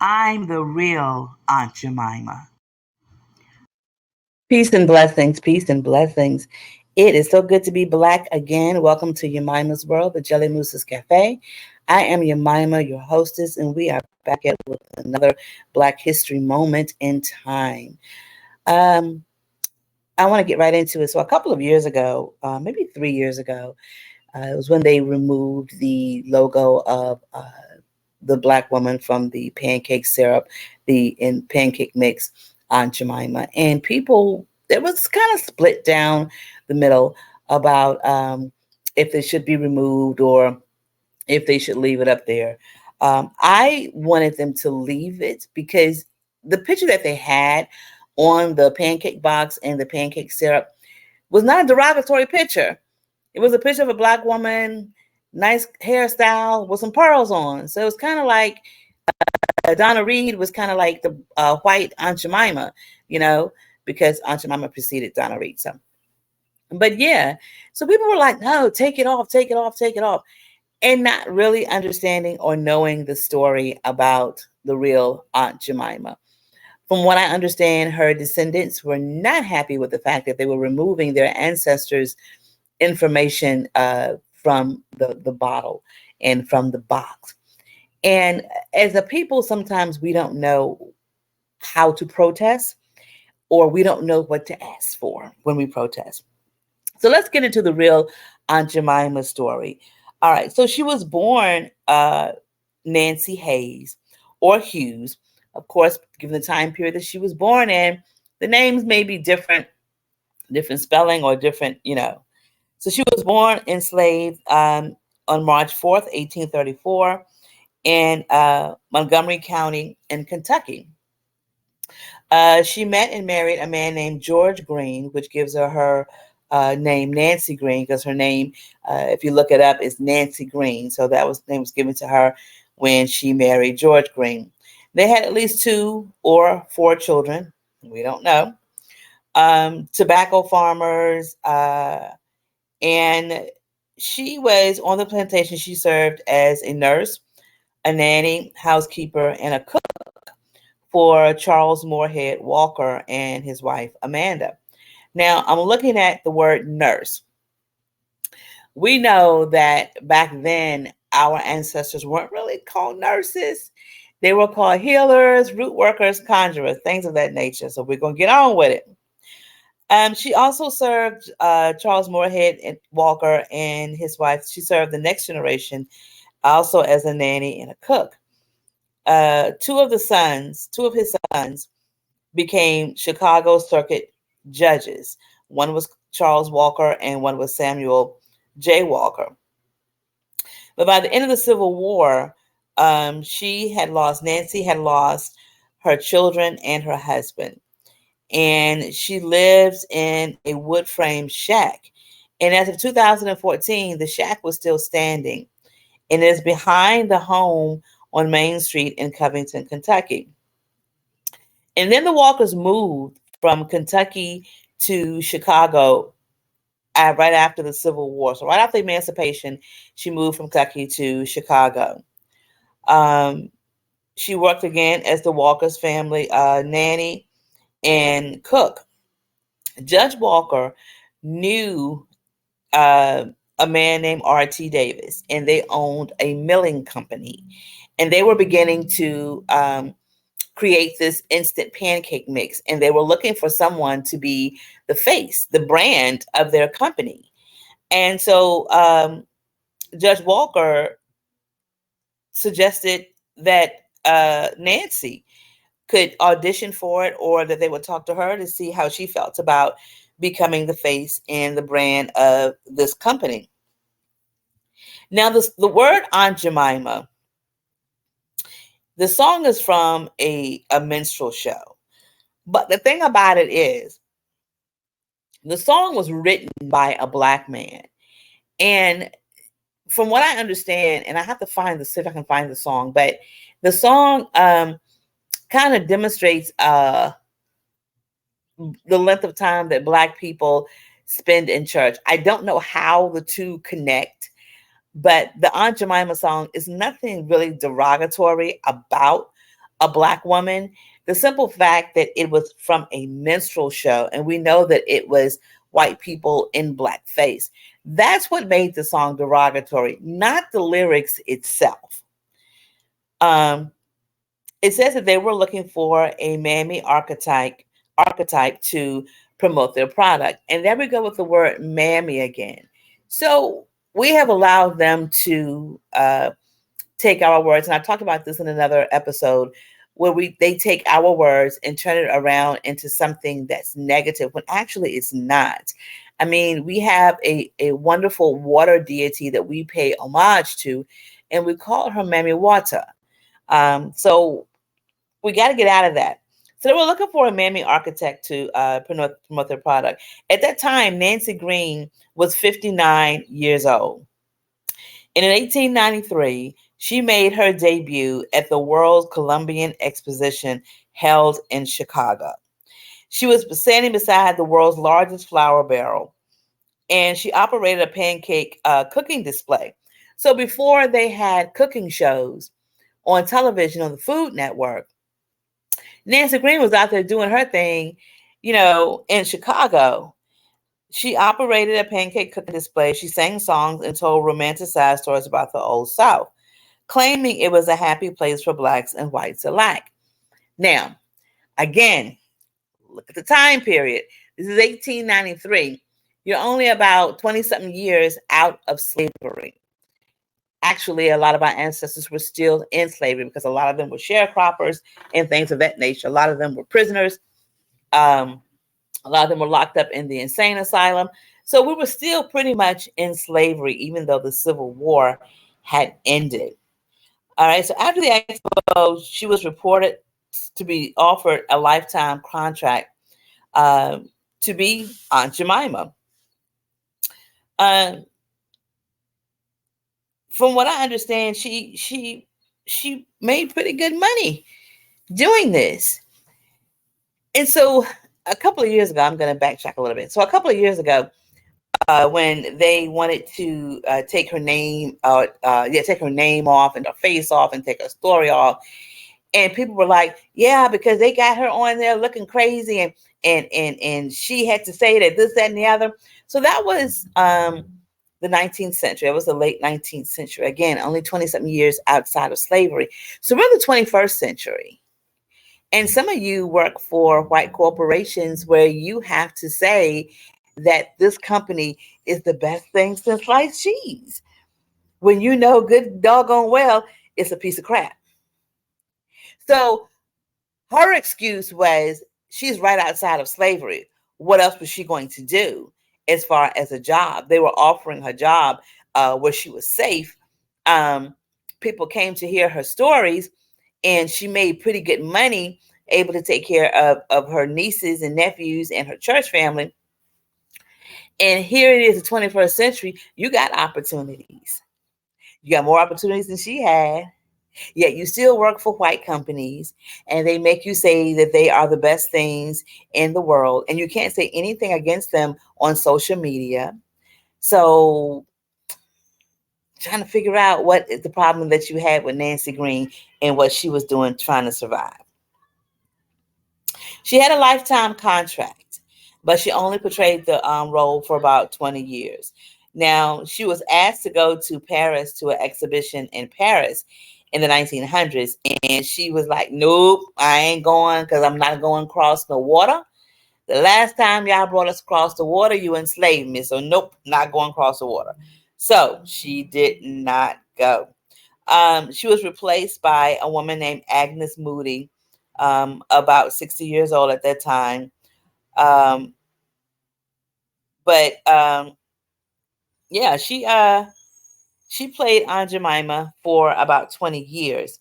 I'm the real Aunt Jemima. Peace and blessings, peace and blessings. It is so good to be Black again. Welcome to Jemima's World, the Jelly Moose's Cafe. I am Jemima, your hostess, and we are back at with another Black History moment in time. Um, I want to get right into it. So, a couple of years ago, maybe 3 years ago, it was when they removed the logo of the Black woman from the pancake syrup, the in pancake mix on Jemima. And people, it was kind of split down the middle about if they should be removed or if they should leave it up there. I wanted them to leave it because the picture that they had on the pancake box and the pancake syrup was not a derogatory picture. It was a picture of a Black woman, nice hairstyle with some pearls on. So it was kind of like Donna Reed was kind of like the white Aunt Jemima, you know, because Aunt Jemima preceded Donna Reed. So, but yeah, so people were like, no, take it off, take it off, take it off. And not really understanding or knowing the story about the real Aunt Jemima. From what I understand, her descendants were not happy with the fact that they were removing their ancestors' information from the bottle and from the box. And as a people, sometimes we don't know how to protest or we don't know what to ask for when we protest. So let's get into the real Aunt Jemima story. All right, so she was born Nancy Hayes or Hughes. Of course, given the time period that she was born in, the names may be different, different spelling or different, you know. So she was born enslaved on March 4th, 1834 in Montgomery County in Kentucky. She met and married a man named George Green, which gives her name Nancy Green, because her name, if you look it up, is Nancy Green. So that was name was given to her when she married George Green. They had at least 2 or 4 children. We don't know. Tobacco farmers, and she was on the plantation. She served as a nurse, a nanny, housekeeper, and a cook for Charles Moorhead Walker and his wife, Amanda. Now, I'm looking at the word nurse. We know that back then, our ancestors weren't really called nurses. They were called healers, root workers, conjurers, things of that nature. So we're going to get on with it. She also served Charles Moorhead and Walker and his wife. She served the next generation also as a nanny and a cook. Two of his sons became Chicago Circuit judges. One was Charles Walker and one was Samuel J. Walker. But by the end of the Civil War, Nancy had lost her children and her husband. And she lives in a wood frame shack. And as of 2014, the shack was still standing. And it is behind the home on Main Street in Covington, Kentucky. And then the Walkers moved from Kentucky to Chicago right after the Civil War. So right after emancipation, she moved from Kentucky to Chicago. Um, she worked again as the Walkers family nanny and cook. Judge Walker knew uh, a man named R.T. Davis, and they owned a milling company. And they were beginning to create this instant pancake mix. And they were looking for someone to be the face, the brand of their company. And so Judge Walker suggested that Nancy could audition for it or that they would talk to her to see how she felt about becoming the face and the brand of this company. Now, the word Aunt Jemima, the song is from a minstrel show. But the thing about it is, the song was written by a Black man. And from what I understand, and I have to see if I can find the song, but the song kind of demonstrates the length of time that Black people spend in church. I don't know how the two connect, but the Aunt Jemima song is nothing really derogatory about a black woman, the simple fact that it was from a minstrel show, and we know that it was white people in blackface. That's what made the song derogatory, not the lyrics itself. Um, it says that they were looking for a mammy archetype to promote their product. And there we go with the word mammy again. So we have allowed them to take our words, and I talked about this in another episode, where they take our words and turn it around into something that's negative when actually it's not. I mean, we have a wonderful water deity that we pay homage to, and we call her Mammy Water. So we got to get out of that. So they were looking for a mammy architect to promote their product. At that time, Nancy Green was 59 years old. And in 1893, she made her debut at the World's Columbian Exposition held in Chicago. She was standing beside the world's largest flour barrel, and she operated a pancake cooking display. So before they had cooking shows on television on the Food Network, Nancy Green was out there doing her thing, in Chicago. She operated a pancake cooking display. She sang songs and told romanticized stories about the Old South, claiming it was a happy place for blacks and whites alike. Now, again, look at the time period. This is 1893. You're only about 20 something years out of slavery. Actually, a lot of our ancestors were still in slavery because a lot of them were sharecroppers and things of that nature. A lot of them were prisoners. A lot of them were locked up in the insane asylum. So we were still pretty much in slavery, even though the Civil War had ended. All right. So after the expo, she was reported to be offered a lifetime contract to be Aunt Jemima. Um, from what I understand, she made pretty good money doing this. And so a couple of years ago, I'm going to backtrack a little bit. So a couple of years ago, when they wanted to take her name, take her name off and her face off and take her story off, and people were like, "Yeah, because they got her on there looking crazy, and she had to say that this, that, and the other." So that was the 19th century. It was the late 19th century. Again, only 20 something years outside of slavery. So we're in the 21st century. And some of you work for white corporations where you have to say that this company is the best thing since sliced cheese, when you know good doggone well it's a piece of crap. So her excuse was she's right outside of slavery. What else was she going to do as far as a job? They were offering her job where she was safe. People came to hear her stories, and she made pretty good money, able to take care of her nieces and nephews and her church family. And here it is, the 21st century. You got opportunities. You got more opportunities than she had. Yet you still work for white companies, and they make you say that they are the best things in the world. And you can't say anything against them on social media. So trying to figure out what is the problem that you had with Nancy Green and what she was doing trying to survive. She had a lifetime contract, but she only portrayed the role for about 20 years. Now, she was asked to go to Paris to an exhibition in Paris in the 1900s, and she was like, "Nope, I ain't going because I'm not going across the water. The last time y'all brought us across the water, you enslaved me. So, nope, not going across the water." So, she did not go. She was replaced by a woman named Agnes Moody, about 60 years old at that time. Um, but yeah, she played Aunt Jemima for about 20 years.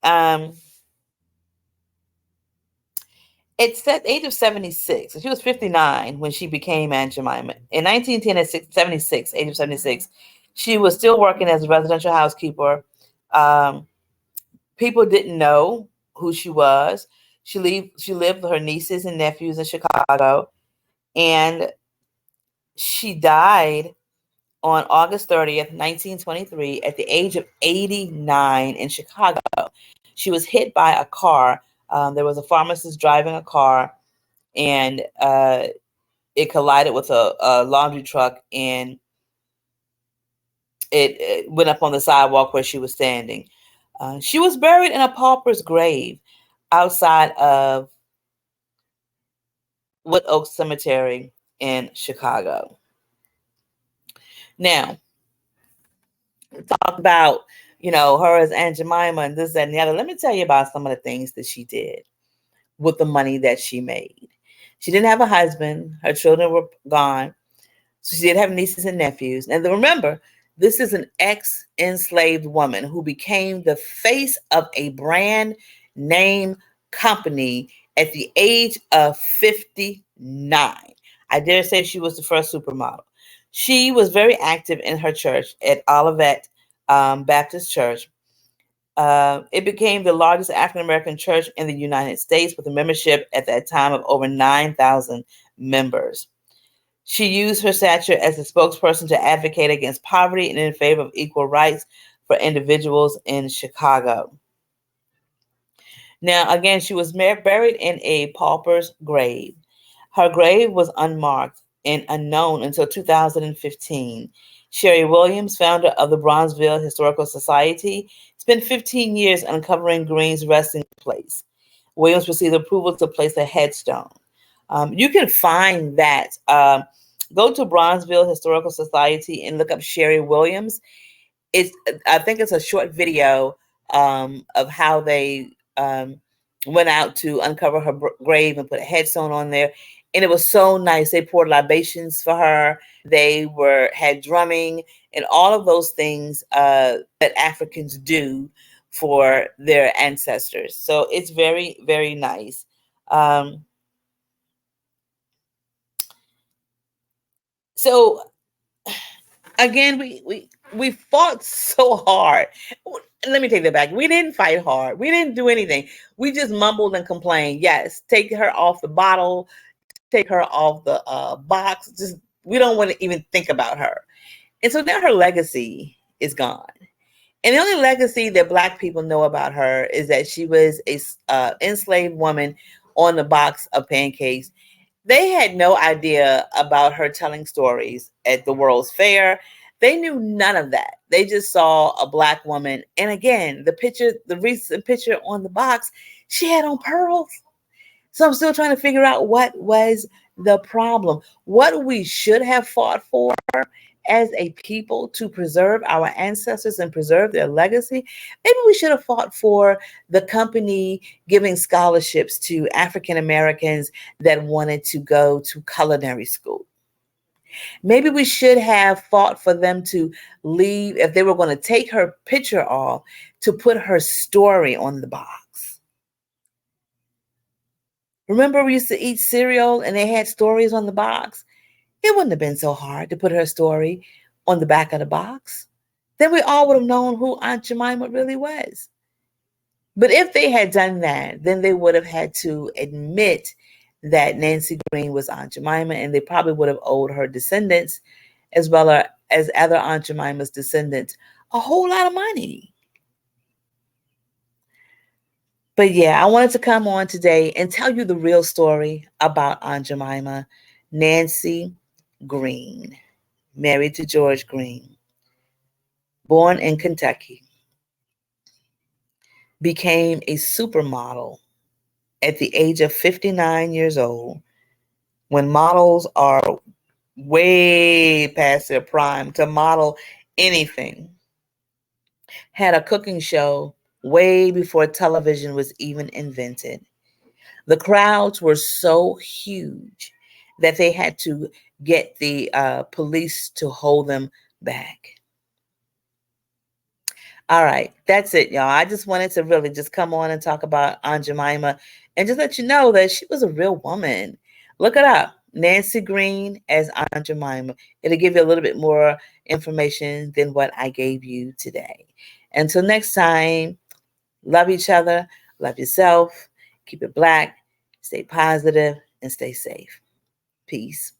Um, it's at the age of 76. She was 59 when she became Aunt Jemima. In 1910, at 76, age of 76, she was still working as a residential housekeeper. Um, People didn't know who she was. She lived with her nieces and nephews in Chicago, and she died on August 30th, 1923, at the age of 89 in Chicago. She was hit by a car. There was a pharmacist driving a car, and it collided with a laundry truck, and it went up on the sidewalk where she was standing. She was buried in a pauper's grave outside of Wood Oak Cemetery in Chicago. Now, talk about, her as Aunt Jemima and this, that, and the other. Let me tell you about some of the things that she did with the money that she made. She didn't have a husband. Her children were gone. So she did have nieces and nephews. And remember, this is an ex-enslaved woman who became the face of a brand name company at the age of 59. I dare say she was the first supermodel. She was very active in her church at Olivet Baptist Church. It became the largest African American church in the United States with a membership at that time of over 9,000 members. She used her stature as a spokesperson to advocate against poverty and in favor of equal rights for individuals in Chicago. Now, again, she was buried in a pauper's grave. Her grave was unmarked and unknown until 2015. Sherry Williams, founder of the Bronzeville Historical Society, spent 15 years uncovering Green's resting place. Williams received approval to place a headstone. You can find that. Go to Bronzeville Historical Society and look up Sherry Williams. I think it's a short video of how they went out to uncover her grave and put a headstone on there. And it was so nice. They poured libations for her. They had drumming and all of those things that Africans do for their ancestors. So it's very, very nice. So again, we fought so hard. Let me take that back. We didn't fight hard. We didn't do anything. We just mumbled and complained. Yes, take her off the bottle, take her off the box. Just we don't want to even think about her. And so now her legacy is gone. And the only legacy that Black people know about her is that she was a enslaved woman on the box of pancakes. They had no idea about her telling stories at the World's Fair. They knew none of that. They just saw a Black woman. And again, the recent picture on the box, she had on pearls. So I'm still trying to figure out what was the problem. What we should have fought for as a people to preserve our ancestors and preserve their legacy. Maybe we should have fought for the company giving scholarships to African Americans that wanted to go to culinary school. Maybe we should have fought for them to leave, if they were going to take her picture off, to put her story on the box. Remember we used to eat cereal and they had stories on the box? It wouldn't have been so hard to put her story on the back of the box. Then we all would have known who Aunt Jemima really was. But if they had done that, then they would have had to admit that Nancy Green was Aunt Jemima, and they probably would have owed her descendants, as well as other Aunt Jemima's descendants, a whole lot of money. But yeah, I wanted to come on today and tell you the real story about Aunt Jemima, Nancy Green, married to George Green, born in Kentucky, became a supermodel at the age of 59 years old, when models are way past their prime to model anything. Had a cooking show way before television was even invented. The crowds were so huge that they had to get the police to hold them back. All right, that's it, y'all. I just wanted to really just come on and talk about Aunt Jemima and just let you know that she was a real woman. Look it up, Nancy Green as Aunt Jemima. It'll give you a little bit more information than what I gave you today. Until next time, love each other, love yourself, keep it Black, stay positive, and stay safe. Peace.